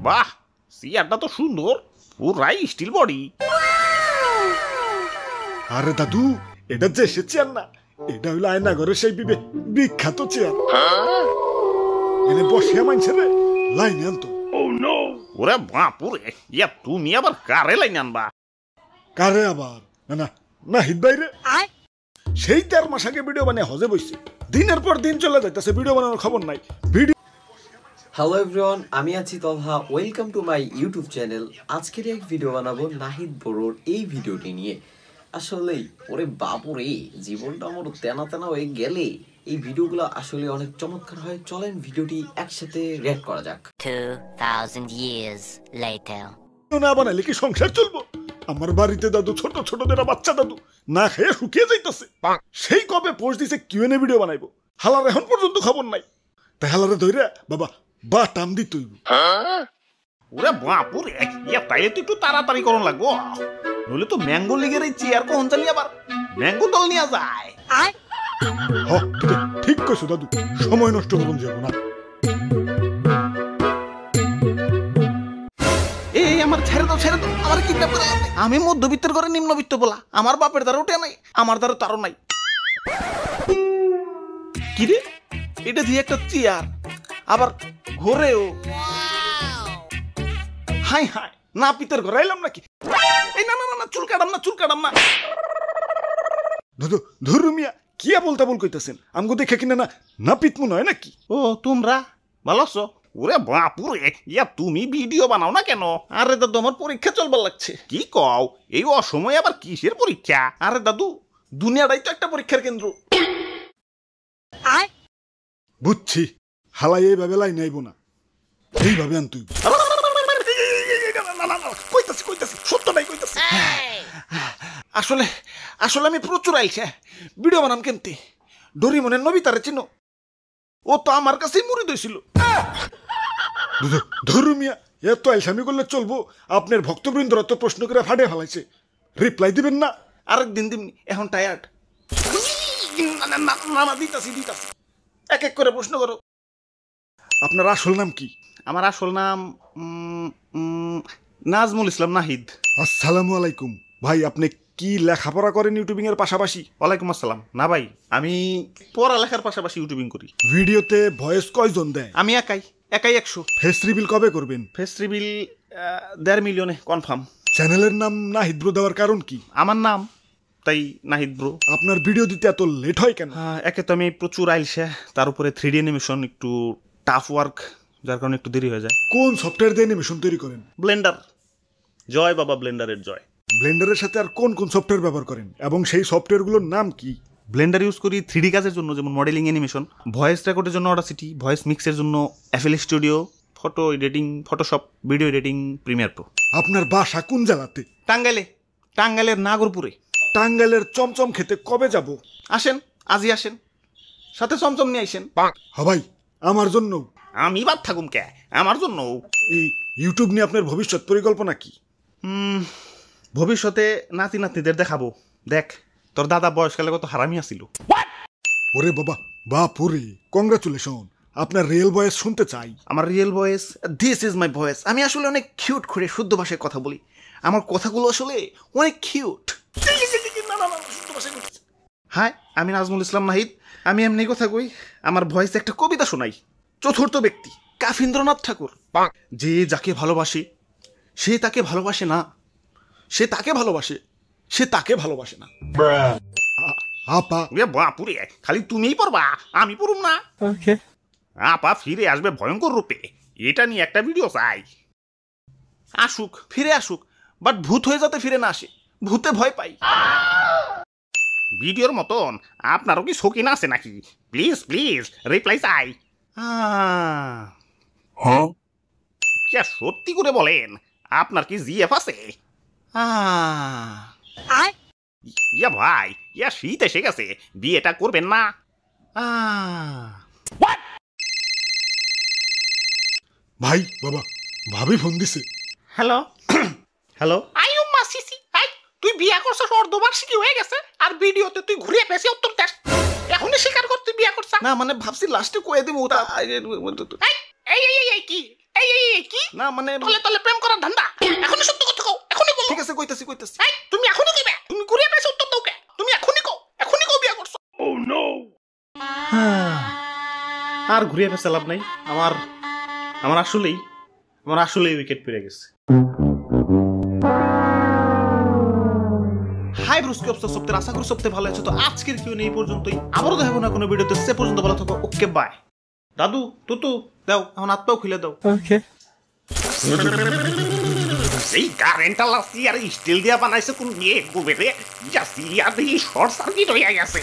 বাহ, চেয়ারটা তো সুন্দর, পুরাই স্টিল বডি। আরে দাদু, এটা যে সে চেয়ার না, এটা হইলো আয়নাঘরের সেই বিখ্যাত চেয়ার। এনে বসে মানছে রে লাইনে আনতো। ওরে বাপুরে, ইয়া তুমি আবার কারে লাইন আনবা? কারে আবার? না না নাহিদ বাইরে সেই 13 মাস আগে ভিডিও বানিয়ে হজে বসছে, দিনের পর দিন চলে যাইতেছে, ভিডিও বানানোর খবর নাই। ভিডিও হ্যালো এভরিওয়ান, আমি আছি Talha. Welcome to my YouTube channel. আজকের এক ভিডিও বানাবো নাহিদ বড়োর এই ভিডিওটি নিয়ে। আসলেই ওরে বাপুরে, জীবনটা আমার তেনা তেনা হয়ে গেলে এই ভিডিওগুলো আসলে অনেক চমৎকার হয়। চলেন ভিডিওটি একসাথে রিঅ্যাক্ট করা যাক। 2000 years later. না বানাইলে কি সংসার চলবো? আমার বাড়িতে দাদু ছোট ছোটদের বাচ্চা দাদু না খেয়ে শুকিয়ে যাইতেছে। সেই কবে পোস্ট দিছে কিউএনএ ভিডিও বানাইবো, হালার এখন পর্যন্ত খবর নাই। তাই হালারে ধইরা বাবা বা টাম দিত। ওরে বাপুরে, ইয়া তাইলে তো একটু তাড়াতাড়ি করন লাগবো, নইলে তো ম্যাঙ্গো লিগের এই চেয়ার কখন চালিয়ে আবার ম্যাঙ্গো দল নিয়ে যায়। ঠিক কইছো দাদু, সময় নষ্ট করুন যাব না। এই আমার ছেড়ে দাও, আমার কি ব্যাপার? আমি মধ্যবিত্তের ঘরে নিম্নবিত্ত বলা, আমার বাপের দ্বারা উঠে নাই, আমার দ্বারা তারও নাই। কিরে, এটা দিয়ে একটা চেয়ার, আবার ঘরেও। হাই হাই, না পিতের ঘরে এলাম নাকি? এই না না না, চুল কাটাম না। দাদু ধরু মিয়া, কি বলতা বল কইতাছেন? আমগো দেখে কিনা না না পিতমু নয় নাকি? ও তোমরা ভালো আছো? ওরে বাপুরে, ইয়া তুমি ভিডিও বানাও না কেন? আরে দাদু, আমার পরীক্ষা চলবার লাগছে। কি কও, এই অসময়ে আবার কিসের পরীক্ষা? আরে দাদু, দুনিয়াটাই তো একটা পরীক্ষার কেন্দ্র। বুঝছি, হালাই এইভাবে লাইন আইব না, এইভাবে আন তুই। কইতাছি সত্যটাই কইতাছি। আসলে আমি প্রচুর আইছে ভিডিও বানাম কেমতে। ডোরিমনের নবিতারে চিনো? ও তো আমার কাছেই মুড়ি দইছিল। ধরু মিয়া, এত আইসামি করলে চলবো? আপনার ভক্তবৃন্দরা তো প্রশ্ন করে ফাটে ফেলাইছে, রিপ্লাই দিবেন না? আরেকদিন দিমনি, এখন টায়ার্ড। দিতাছি এক এক করে প্রশ্ন করো। আপনার আসল নাম কি? আমার আসল নাম নাজমুল ইসলাম নাহিদ। আসসালামু আলাইকুম ভাই, আপনি কি লেখাপড়া করেন ইউটিউবিং এর পাশাপাশি? ওয়ালাইকুম আসসালাম। না ভাই, আমি পড়ালেখার পাশাপাশি ইউটিউবিং করি। ভিডিওতে ভয়েস কয়জন দেয়? আমি একাই 100। ফেস রিভিল কবে করবেন? ফেস রিভিল 1.5 মিলিয়নে কনফার্ম। চ্যানেলের নাম নাহিদ ব্রো দেওয়ার কারণ কি? আমার নাম, তাই নাহিদ ব্রো। আপনার ভিডিও দিতে এত লেট হয় কেন? একে তো আমি প্রচুর আইলসে, তার উপরে 3D অ্যানিমেশন একটু টাফ ওয়ার্ক, যার কারণে একটু দেরি হয়ে যায়। কোন সফটওয়্যার দিয়ে অ্যানিমেশন তৈরি করেন? ব্লেন্ডার। জয় বাবা, ব্লেন্ডারের জয়। ব্লেন্ডারের সাথে আর কোন কোন সফটওয়্যার ব্যবহার করেন এবং সেই সফটওয়্যারগুলোর নাম কি? ব্লেন্ডার ইউজ করি 3D কাজের জন্য, যেমন মডেলিং, অ্যানিমেশন, ভয়েস রেকর্ডের জন্য অডাসিটি, ভয়েস মিক্সের জন্য FL studio, photo editing Photoshop, video editing Premiere Pro. আপনার বাসা কোন জেলাতে? টাঙ্গাইলের নাগরপুরে। টাঙ্গাইলের চমচম খেতে কবে যাব? আসেন, আজই আসেন, সাথে চমচম নিয়ে আইসেন। ভাই, আমার জন্য। আমি বাদ থাকুম কে, আমার জন্য। এই ইউটিউব নিয়ে আপনার ভবিষ্যৎ পরিকল্পনা কি? ভবিষ্যতে নাতি নাতনিদের দেখাবো, দেখ তোর দাদা বয়সকালে কত হারামি আসিল। ওরে বাবা, বাপুরে, কংগ্রাচুলেশন, আপনার রিয়েল ভয়েস শুনতে চাই। আমার real voice, this is my voice. আমি আসলে অনেক কিউট করে শুদ্ধ ভাষায় কথা বলি, আমার কথাগুলো আসলে অনেক কিউট। হ্যাঁ, আমি নাজমুল ইসলাম নাহিদ, আমি এমনি কথা কই। আমার ভয়েস একটা কবিতা শোনাই। চতুর্থ ব্যক্তি কাফিন্দ্রনাথ ঠাকুর। যে যাকে ভালোবাসে সে তাকে ভালোবাসে না, সে তাকে ভালোবাসে সে তাকে ভালোবাসে না। আপা বাপুরে, খালি তুমিই পড়বা, আমি পড়ুম না? আপা ফিরে আসবে ভয়ঙ্কর রূপে, এটা নিয়ে একটা ভিডিও চাই। ফিরে আসুক, বাট ভূত হয়ে যাতে ফিরে না আসে, ভূতে ভয় পাই। ভিডিওর মতন আপনারও কি শৌখিন আছে নাকি? প্লিজ রিপ্লাই চাই। সত্যি করে বলেন, আপনার কি জিএফ আছে? ইয়া ভাই, ইয়া শীত এসে গেছে, বিয়েটা করবেন না? ভাই, বাবা, ভাবি ফোন দিছে। হ্যালো। সিসি, তুই বিয়া করছিস, অর্ধবার্ষিকী হয়ে গেছে, আর ভিডিওতে তুই ঘুরিয়ে পেয়েছি উত্তর দেশ। এখনই স্বীকার কর তুই বিয়া করছিস। না মানে ভাবছি লাস্টে কয়ে দিব। কি কি না মানে তলে তলে প্রেম করার ধান্দা এখনই সত্য কথা কও এখনই বলো ঠিক আছে কইতাছি এই তুমি এখনই কইবে তুমি ঘুরিয়ে পেছো উত্তর দাও কে তুমি এখনই কও বিয়া করছো আর ঘুরিয়ে ফেসে লাভ নাই আমার আমার আসলেই উইকেট পড়ে গেছে হাই ব্রুস্কি অবস্থা সপ্তাহে আশা করি সপ্তাহে ভালো আছে তো আজকের কিউ নেই পর্যন্তই আবারও দেখাবো না কোনো ভিডিওতে সে পর্যন্ত ভালো থাকো ওকে বাই দাদু তুতু দাও এখন হাত পাও খুলে দাও এই কারেন্টটা লাসি আর স্টিল দিয়া বানাইছে কোন বিয়ে গোবে রে জাসি আর শর্ট সার্কিট হইয়া গেছে